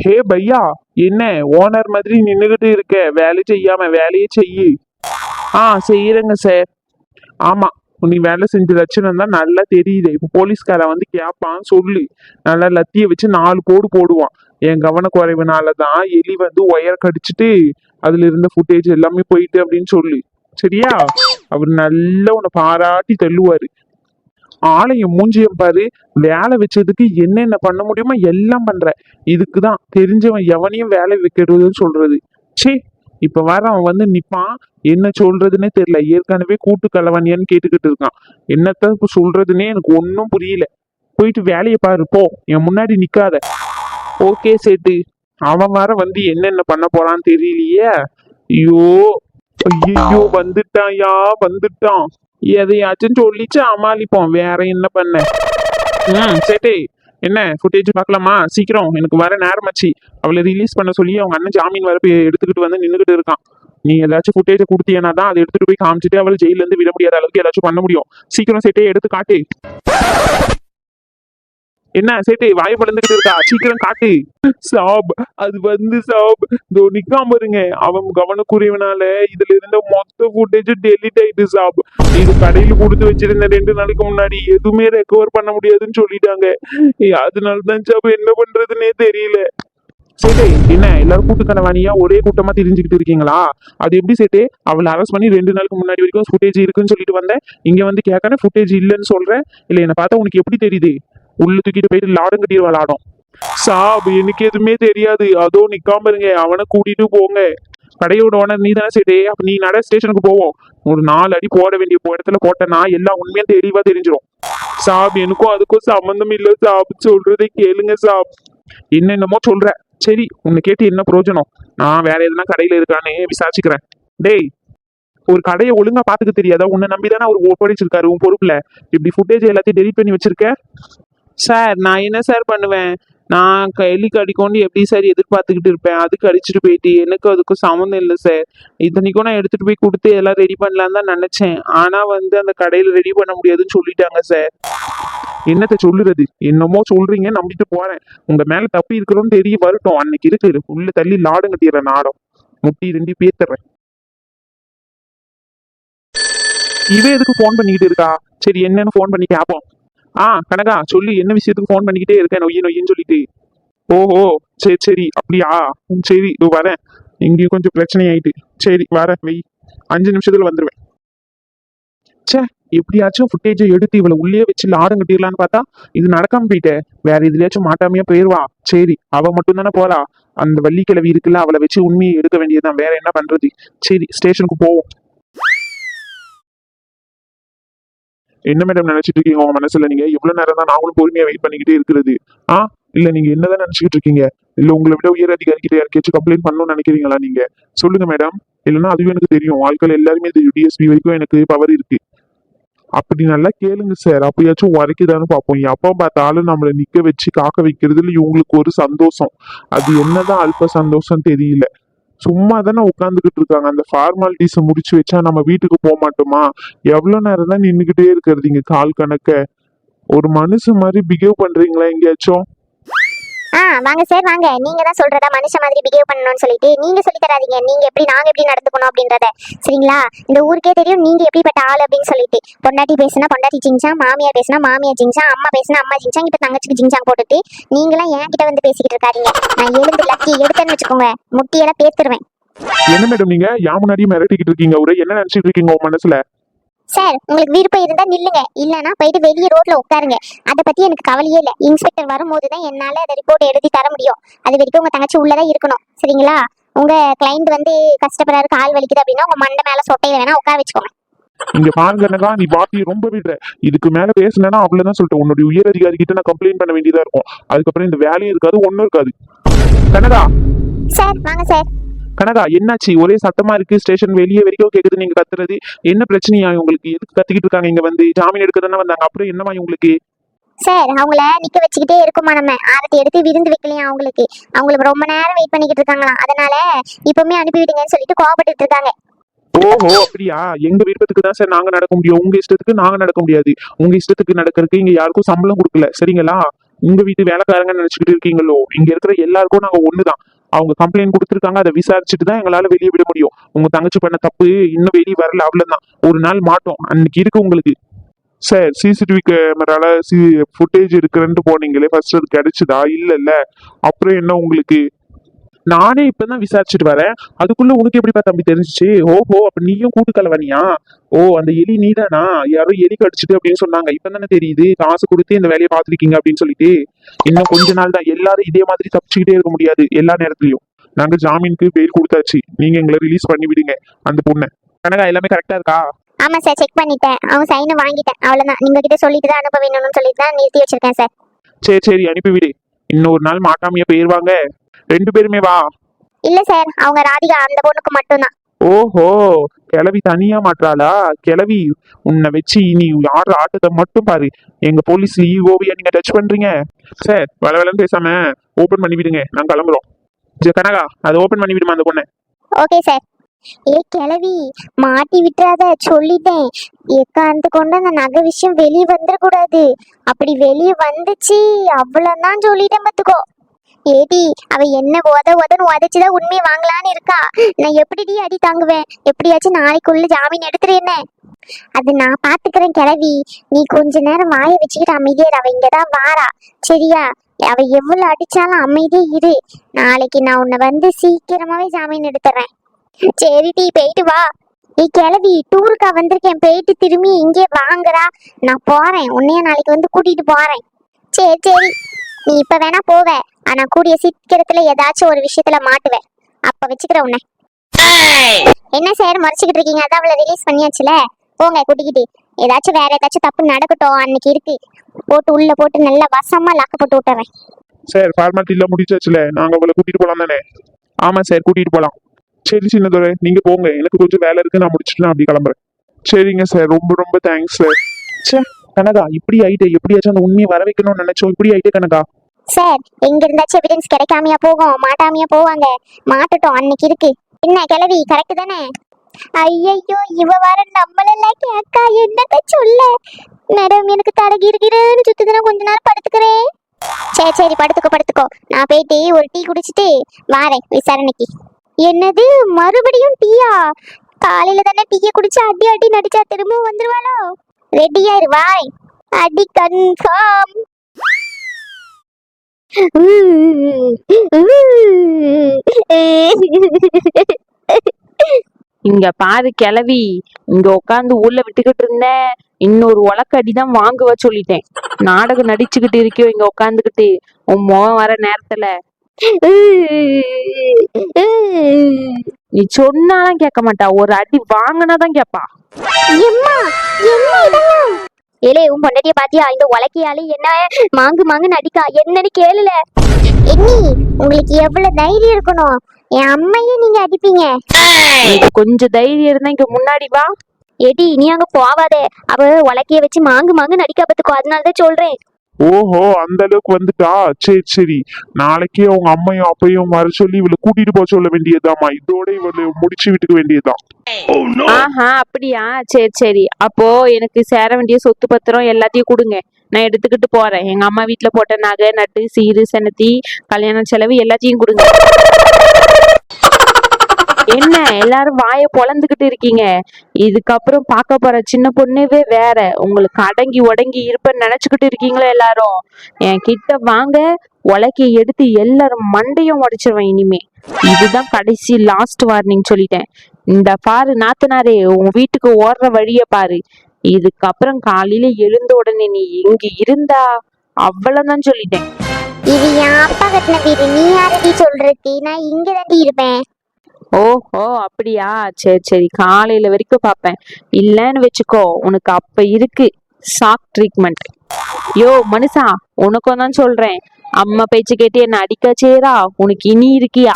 ஹே பையா, என்ன ஓனர் மாதிரி நின்னுகிட்டு இருக்க? வேலை செய்யாம வேலையே செய்யு. செய்யறேங்க சார். ஆமா, நீ வேலை செஞ்ச லட்சணம் தான் நல்லா தெரியுது. இப்போ போலீஸ்காரன் வந்து கேட்பான், சொல்லு. நல்லா லத்திய வச்சு 4 போடு போடுவான். என் கவனக்குறைவுனாலதான் எலி வந்து ஒயர் கடிச்சிட்டு அதுல இருந்த ஃபுட்டேஜ் எல்லாமே போயிட்டு அப்படின்னு சொல்லு. சரியா? அவர் நல்லா உன்னை பாராட்டி தள்ளுவாரு. ஆலயம் மூஞ்சியம் பாரு. வேலை வச்சதுக்கு என்னென்ன பண்ண முடியுமோ எல்லாம் பண்ற. இதுக்குதான் தெரிஞ்சவன் எவனையும் வேலை வைக்கிறதுன்னு சொல்றது. சே, இப்ப வர அவன் வந்து நிப்பான். என்ன சொல்றதுன்னே தெரியல. ஏற்கனவே கூட்டு கலவானியான்னு கேட்டுக்கிட்டு இருக்கான். என்னத்த இப்ப சொல்றதுன்னே எனக்கு ஒன்னும் புரியல. போயிட்டு வேலையை பாரு போ, என் முன்னாடி நிக்காத. ஓகே சேட்டு. அவன் வர வந்து என்னென்ன பண்ண போறான்னு தெரியலையே. ஐயோ, ஐயோ, வந்துட்டான்யா, வந்துட்டான். எதையாச்சும் சொல்லிச்சு சமாளிப்போம், வேற என்ன பண்ண. சேட்டே, என்ன ஃபுட்டேஜ் பார்க்கலாமா? சீக்கிரம், எனக்கு வர நேரமாச்சு. அவளை ரிலீஸ் பண்ண சொல்லி அவங்க அண்ணன் ஜாமீன் வர எடுத்துக்கிட்டு வந்து நின்றுகிட்டு இருக்கான். நீ ஏதாச்சும் ஃபுட்டேஜை கொடுத்தீங்கன்னா தான் அதை எடுத்துட்டு போய் காமிச்சிட்டு அவளை ஜெயில இருந்து விட முடியாத அளவுக்கு ஏதாச்சும் பண்ண முடியும். சீக்கிரம் சேட்டே, எடுத்து காட்டு. என்ன சேட்டே, வாய் பழந்துகிட்டு இருக்கா? சீக்கிரம் காட்டு. சாப், அது வந்து சாப் நிக்காம பாருங்க. அவன் கவனக்குறைவனால இதுல இருந்த மொத்த ஃபுட்டேஜ் டெலிட் ஆயிட்டு சாப். இது கடையில கொடுத்து வச்சிருந்த 2 நாளைக்கு முன்னாடி எதுவுமே ரெக்கவர் பண்ண முடியாதுன்னு சொல்லிட்டாங்க. அதனாலதான் சாப் என்ன பண்றதுன்னே தெரியல. சேட்டே, என்ன எல்லாரும் கூட்டுக்கணவானியா ஒரே கூட்டமா தெரிஞ்சுக்கிட்டு இருக்கீங்களா? அது எப்படி சேட்டே? அவளை அரெஸ்ட் பண்ணி 2 நாளுக்கு முன்னாடி வரைக்கும் ஃபுட்டேஜ் இருக்குன்னு சொல்லிட்டு வந்தேன். இங்க வந்து கேட்கறேன் ஃபுட்டேஜ் இல்லைன்னு சொல்றேன். இல்ல என்ன பார்த்தா உனக்கு எப்படி தெரியுது? உள்ள தூக்கிட்டு போயிட்டு லாடம் கட்டிட்டு விளாடும். சாப், எனக்கு எதுவுமே தெரியாது. அதோ நிக்காம இருங்க, அவனை கூட்டிட்டு போங்க. கடையோட ஓனர் நீ தானே சேட்டே? அப்ப நீ நட, ஸ்டேஷனுக்கு போவோம். ஒரு 4 அடி போட வேண்டிய இடத்துல போட்டேன்னா எல்லா உண்மையும் தெளிவா தெரிஞ்சிடும். சாப், எனக்கும் அதுக்கும் சம்பந்தம் இல்ல சாப். சொல்றதை கேளுங்க சாப். என்னென்னமோ சொல்ற. சரி, உன்னை கேட்டு என்ன பிரயோஜனம்? நான் வேற எதுனா கடையில இருக்கான்னு விசாரிச்சுக்கிறேன். டேய், ஒரு கடையை ஒழுங்கா பாத்துக்க தெரியாதா? உன்னை நம்பிதானே அவர் ஒப்படைச்சிருக்காரு உன் பொறுப்புல. இப்படி ஃபுட்டேஜ் எல்லாத்தையும் டெலிட் பண்ணி வச்சிருக்க. சார், நான் என்ன சார் பண்ணுவேன்? நான் எலி கடிக்கொண்டு எப்படி சார் எதிர்பார்த்துக்கிட்டு இருப்பேன்? அதுக்கு அடிச்சுட்டு போயிட்டு எனக்கு அதுக்கும் சம்மந்தம் இல்லை சார். இத்தனைக்கும் நான் எடுத்துட்டு போய் கொடுத்து எல்லாம் ரெடி பண்ணலான்னு தான் நினைச்சேன். ஆனா வந்து அந்த கடையில ரெடி பண்ண முடியாதுன்னு சொல்லிட்டாங்க சார். என்னத்த சொல்லுறது? என்னமோ சொல்றீங்க, நம்பிட்டு போறேன். உங்க மேல தப்பி இருக்கிறோன்னு தெரிய வரட்டும். அன்னைக்கு இருக்கு உள்ள தள்ளி லாடம் கட்டிடுறேன். நாடம் முட்டி 2 பேத்துறேன். இவே எதுக்கு போன் பண்ணிக்கிட்டு இருக்கா? சரி, என்னன்னு போன் பண்ணி கேப்போம். கனகா, சொல்லி என்ன விஷயத்துக்கு போன் பண்ணிக்கிட்டே இருக்கேன் நொய்ய நொய்யன்னு சொல்லிட்டு. ஓஹோ, சரி சரி, அப்படியா? சரி, இதோ வரேன். இங்கேயும் கொஞ்சம் பிரச்சனை ஆயிட்டு. சரி, வரேன், வெய். 5 நிமிஷத்துல வந்துருவேன். சே, எப்படியாச்சும் ஃபுட்டேஜை எடுத்து இவளை உள்ளே வச்சு லாடம் கட்டிடலான்னு பார்த்தா இது நடக்காம போயிட்டேன். வேற எதுலயாச்சும் மாட்டாமையா போயிருவா. சரி, அவ மட்டும் தானே போறா. அந்த வள்ளிக்கிழவி இருக்குல்ல, அவளை வச்சு உண்மையை எடுக்க வேண்டியதுதான். வேற என்ன பண்றது? சரி, ஸ்டேஷனுக்கு போவோம். என்ன மேடம் நினைச்சிட்டு இருக்கீங்க உங்க மனசுல? நீங்க எவ்வளவு நேரம் தான் நாங்களும் பொறுமையா வெயிட் பண்ணிக்கிட்டே இருக்கிறது? இல்ல, நீங்க என்னதான் நினைச்சுக்கிட்டு இருக்கீங்க? இல்ல உங்களை விட உயர் அதிகாரி கிட்ட யாருக்காச்சும் கம்ப்ளைண்ட் பண்ணணும்னு நினைக்கிறீங்களா நீங்க? சொல்லுங்க மேடம். இல்லைன்னா அதுவும் எனக்கு தெரியும். ஆட்கள் எல்லாருமே தெரியும். டிஎஸ்பி வரைக்கும் எனக்கு பவர் இருக்கு. அப்படி நல்லா கேளுங்க சார். அப்படியாச்சும் உரைக்குதான்னு பார்ப்போம். எப்போ பார்த்தாலும் நம்மளை நிக்க வச்சு காக்க வைக்கிறதுல இவங்களுக்கு ஒரு சந்தோஷம். அது என்னதான் அல்ப சந்தோஷம் தெரியல. சும்மா தானே உட்காந்துக்கிட்டு இருக்காங்க. அந்த ஃபார்மாலிட்டிஸை முடிச்சு வச்சா நம்ம வீட்டுக்கு போக மாட்டோமா? எவ்வளவு நேரம் தான் நின்றுகிட்டே இருக்கிறது இங்க கால் கணக்க? ஒரு மனுஷன் மாதிரி பிஹேவ் பண்றீங்களா எங்கேயாச்சும்? வாங்க சார், வாங்க. நீங்க தான் சொல்றதா மனுஷன் மாதிரி பிஹேவ் பண்ணணும்னு சொல்லிட்டு நீங்க சொல்லி தராதீங்க. நீங்க எப்படி, நாங்க எப்படி நடந்துக்கணும் அப்படின்றத. சரிங்களா? இந்த ஊருக்கே தெரியும் நீங்க எப்படிப்பட்ட ஆள் அப்படின்னு சொல்லிட்டு. பொண்டாட்டி பேசுனா பொண்டாட்டி ஜிங்சாங், மாமியார் பேசுனா மாமியார் ஜிங்சாங், அம்மா பேசுனா அம்மா ஜிங்சாங், இப்ப தங்கச்சிக்கு ஜிங்சாங் போட்டுட்டு நீங்களாம் என்கிட்ட வந்து பேசிக்கிட்டு இருக்காதீங்க. நான் எழுந்து லக்கி எடுத்தேன்னு வச்சுக்கோங்க, முட்டியெல்லாம் பேத்துருவேன். என்ன மேடம் நீங்க யா முன்னாடியே மிரட்டிக்கிட்டு இருக்கீங்க? ஒரு என்ன நினைச்சிட்டு இருக்கீங்க உங்க மனசுல? சார், உங்களுக்கு விருப்பம் இருந்தா நில்லுங்க, இல்லனா போயிட்டு வெளியே ரோட்ல உட்காருங்க. அதை பத்தி எனக்கு கவலையே இல்லை. இன்ஸ்பெக்டர் வரும்போது தான் என்னால அதை ரிப்போர்ட் எழுதி தர முடியும். அது வரைக்கும் உங்க தங்கச்சி உள்ளதான் இருக்கணும். சரிங்களா? உங்க கிளைண்ட் வந்து கஷ்டப்படுறாரு, கால் வலிக்குது அப்படின்னா உங்க மண்டை மேல சொட்டையில வேணா உட்கார வச்சுக்கோங்க. இங்க பாருங்கன்னதா, நீ பாட்டி ரொம்ப விடுற. இதுக்கு மேல பேசுனா அவ்வளவுதான் சொல்லிட்டு உன்னுடைய உயர் அதிகாரி கிட்ட நான் கம்ப்ளைண்ட் பண்ண வேண்டியதா இருக்கும். அதுக்கப்புறம் இந்த வேலையும் இருக்காது, ஒண்ணும் இருக்காது. கனகா சார், வாங்க சார். கனகா, என்னாச்சு? ஒரே சத்தமா இருக்கு. ஸ்டேஷன் வெளியே வரைக்கும் கேக்குது நீங்க கத்துறது. என்ன பிரச்சனையா உங்களுக்கு? எதுக்கு கத்திக்கிட்டு இருக்காங்க? இங்க வந்து ஜாமீன் எடுக்க தானே வந்தாங்க. அப்புறம் என்னமா உங்களுக்கு? சார், அவங்கள நிக்க வச்சுக்கிட்டே இருக்குமா? நம்ம ஆரத்தி எடுத்து விருந்து வைக்கலையா அவங்களுக்கு? அவங்களுக்கு ரொம்ப நேரம் வெயிட் பண்ணிக்கிட்டு இருக்காங்களாம். அதனால இப்பவுமே அனுப்பிவிடுங்கன்னு சொல்லிட்டு கோவப்பட்டு இருக்காங்க. ஓஹோ, அப்படியா? எங்க விருப்பத்துக்கு தான் சார் நாங்க நடக்க முடியும். உங்க இஷ்டத்துக்கு நாங்க நடக்க முடியாது. உங்க இஷ்டத்துக்கு நடக்கிறதுக்கு இங்க யாருக்கும் சம்பளம் கொடுக்கல. சரிங்களா? உங்க வீட்டு வேலைக்காரங்க நினைச்சுக்கிட்டு இருக்கீங்களோ? இங்க இருக்கிற எல்லாருக்கும் நாங்க ஒண்ணுதான். அவங்க கம்ப்ளைண்ட் கொடுத்துருக்காங்க, அதை விசாரிச்சுட்டு தான் எங்களால வெளியே விட முடியும். உங்க தங்கச்சி பண்ண தப்பு இன்னும் வெளியே வரல, அவ்வளவுதான். ஒரு நாள் மாட்டோம், அன்னைக்கு இருக்கு உங்களுக்கு. சார், சிசிடிவி கேமரால ஃபுட்டேஜ் இருக்குன்னு போனீங்களே, ஃபர்ஸ்ட் அது கிடைச்சதா? இல்ல. அப்புறம் என்ன உங்களுக்கு? நானே இப்பதான் விசாரிச்சுட்டு வரேன், அதுக்குள்ள உனக்கு எப்படிப்பா தம்பி தெரிஞ்சுச்சு? ஓஹோ, அப்ப நீயும் கூட்டு கலவானியா? ஓ, அந்த எலி நீதானா? யாரோ எலி கடிச்சிட்டு அப்படின்னு சொன்னாங்க, இப்பதானே தெரியுது. காசு கொடுத்து இந்த வேலையை பார்த்துருக்கீங்க அப்படின்னு சொல்லிட்டு. இன்னும் கொஞ்ச நாள் தான், எல்லாரும் இதே மாதிரி தப்பிச்சுக்கிட்டே இருக்க முடியாது எல்லா நேரத்துலயும். நாங்க ஜாமீனுக்கு பெயில் கொடுத்தாச்சு, நீங்க எங்களை ரிலீஸ் பண்ணி விடுங்க அந்த பொண்ணை. கனகா, எல்லாமே கரெக்டா இருக்கா? ஆமா சார், செக் பண்ணிட்டேன், அவன் சைனை வாங்கிட்டேன், அவ்வளவுதான். நீங்க கிட்ட சொல்லிட்டு தான் அனுப்ப வேணும்னு சொல்லிட்டு தான் நிறுத்தி வச்சிருக்கேன் சார். சரி, அனுப்பி விடு. இன்னொரு நாள் மாட்டாமைய போயிருவாங்க. 2 பேருமே வா. இல்ல சார், அவங்க ராதிகா அந்த பொண்ணுக்கு மட்டும்தான். ஓஹோ, கிளவி தனியா மாட்டாளா? கிளவி, உன்னை வச்சு நீ ஆடுற ஆட்டத்தை மட்டும் பாரு. எங்க போலீஸ் ஈகோவையா நீங்க டச் பண்றீங்க? சார், வளவலன்னு பேசாம ஓபன் பண்ணி விடுங்க, நாங்க கிளம்புறோம். கனகா, அதை ஓபன் பண்ணி விடுமா அந்த பொண்ணை. Okay sir. கிளவி, மாட்டி விட்டுறாத, சொல்லிட்டேன். எக்காந்து கொண்டு அந்த நகை விஷயம் வெளியே வந்துடக்கூடாது. அப்படி வெளியே வந்துச்சு அவ்வளவுதான், சொல்லிட்டேன் பாத்துக்கோ. ஏடி, அவ என்ன உதன்னு உதச்சுதான் உண்மையை வாங்கலான்னு இருக்கா. நான் எப்படிடி அடி தாங்குவேன்? எப்படியாச்சும் நாளைக்குள்ள ஜாமீன் எடுத்துறேன்னு. அது நான் பாத்துக்கிறேன் கிளவி, நீ கொஞ்ச நேரம் வாயை வச்சுக்கிட்டு அமைதியா அவ இங்கதான் வாரா, சரியா? அவ எவ்வளவு அடிச்சாலும் அமைதியே இரு. நாளைக்கு நான் உன்னை வந்து சீக்கிரமாவே ஜாமீன் எடுத்துறேன். சரிடி, போயிட்டு வா. நீ கிளவி, டூருக்கா வந்திருக்கேன், போயிட்டு திரும்பி இங்கே வாங்குறா. நான் போறேன், உன்னைய நாளைக்கு வந்து கூட்டிட்டு போறேன். சரி, நீ இப்ப வேணா போவ, ஆனா கூடிய சீக்கிரத்துல ஏதாச்சும் ஒரு விஷயத்துல மாட்டுவேன், அப்ப வச்சுக்கிற உன்னை. என்ன சார் முறைச்சுக்கிட்டு இருக்கீங்க? அதான் அவளை ரிலீஸ் பண்ணியாச்சுல, போங்க கூட்டிக்கிட்டு. ஏதாச்சும் வேற ஏதாச்சும் தப்பு நடக்கட்டும், அன்னைக்கு இருக்கு. போட்டு உள்ள போட்டு நல்லா வசமா லாக்க போட்டு விட்டுறேன். சார், ஃபார்மாலிட்டி எல்லாம் முடிச்சாச்சுல, நாங்க அவளை கூட்டிட்டு போலாம் தானே? ஆமா சார், கூட்டிட்டு போலாம். சரி சின்னதுரை, நீங்க போங்க, எனக்கு கொஞ்சம் வேலை இருக்கு, நான் முடிச்சுட்டு நான் அப்படி கிளம்புறேன். சரிங்க சார், ரொம்ப தேங்க்ஸ் சார். சே கனகா, இப்படி ஆயிட்டே. எப்படியாச்சும் அந்த உண்மையை வர வைக்கணும்னு நினைச்சோம், இப்படி ஆயிட்டே கனகா. சார், எங்க இருந்தாச்சும் எவிடன்ஸ் கிடைக்காமையா போகும்? மாட்டாமையா போவாங்க? மாட்டட்டும், அன்னைக்கு இருக்கு. என்ன கிளவி, கரெக்ட் தானே? ஐயோ, இவ வர நம்மளெல்லாம் கேக்கா, என்னத்த சொல்ல? மேடம், எனக்கு தடகிருக்கிறேன்னு சுத்துதுன்னா கொஞ்ச நேரம் படுத்துக்கிறேன். சரி, படுத்துக்கோ. நான் போயிட்டு ஒரு டீ குடிச்சிட்டு வாரேன் விசாரணைக்கு. என்னது, மறுபடியும் டீயா? காலையில தானே டீயை குடிச்சு அடி நடிச்சா திரும்ப வந்துருவாளோ? ரெடியா இரு, வாய். அடி கன்ஃபார்ம். இங்க பாரு கிளவி, இங்க உட்காந்து ஊர்ல விட்டுக்கிட்டு இருந்தேன், இன்னொரு உலக்கடிதான் வாங்குவ சொல்லிட்டேன். நாடகம் நடிச்சுக்கிட்டு இருக்கியோ இங்க உட்காந்துக்கிட்டு, உன் முகம் வர நேரத்துல நீ சொன்னாலும் கேட்க மாட்டா, ஒரு அடி வாங்கினாதான் கேப்பா. ஏலே, உன் பொண்டாட்டிய பாத்தியா? இந்த உலக்கையாலே என்ன மாங்கு நடிக்கா, என்னன்னு கேளுல. என்னி, உங்களுக்கு எவ்வளவு தைரியம் இருக்கணும்? என் அம்மையே நீங்க அடிப்பீங்க. கொஞ்சம் தைரியம் இருந்தா இங்க முன்னாடி வா. ஏடி, நீ அங்க போவாதே, அவ உலக்கைய வச்சு மாங்கு நடிக்கா பாத்துக்கோ, அதனாலதான் சொல்றேன். ஓஹோ, அந்த அளவுக்கு வந்துட்டா? சரி, நாளைக்கே உங்க அம்மையும் அப்பையும் வர சொல்லி இவளை கூட்டிட்டு போக சொல்ல வேண்டியதாமா. இதோட இவளை முடிச்சு விட்டுக்க வேண்டியதுதான். ஆஹா, அப்படியா? சரி. அப்போ எனக்கு சேர வேண்டிய சொத்து பத்திரம் எல்லாத்தையும் கொடுங்க, நான் எடுத்துக்கிட்டு போறேன். எங்க அம்மா வீட்டுல போட்ட நகை நட்டு சீரு செனத்தி கல்யாண செலவு எல்லாத்தையும் கொடுங்க. என்ன எல்லாரும் வாயை பொழந்துகிட்டு இருக்கீங்க? இதுக்கப்புறம் பார்க்க போற சின்ன பொண்ணுவே வேற. உங்களுக்கு அடங்கி உடங்கி இருப்பேன்னு நினைச்சுக்கிட்டு இருக்கீங்களா? எல்லாரும் என் கிட்ட வாங்க, உலக்கையை எடுத்து எல்லாரும் மண்டையும் உடைச்சிருவேன் இனிமே. இதுதான் கடைசி லாஸ்ட் வார்னிங் சொல்லிட்டேன். இந்த பாரு நாத்தனாரே, உன் வீட்டுக்கு ஓடுற வழிய பாரு. இதுக்கப்புறம் காலையில எழுந்த உடனே நீ இங்க இருந்தா அவ்வளவுதான் சொல்லிட்டேன். இது என் அப்பா கட்டின வீடு, நீ யாரடி சொல்றீ? நான் இங்கதாண்டி இருப்பேன். ஓஹோ, அப்படியா? சரி, காலையில வரைக்கும் பாப்பேன். இல்லன்னு வச்சுக்கோ, உனக்கு அப்ப இருக்கு ஷாக் ட்ரீட்மெண்ட். யோ மனுஷா, உனக்கும் தான் சொல்றேன், அம்மா பேச்சு கேட்டு என்ன அடிக்க சேரா, உனக்கு இனி இருக்கியா?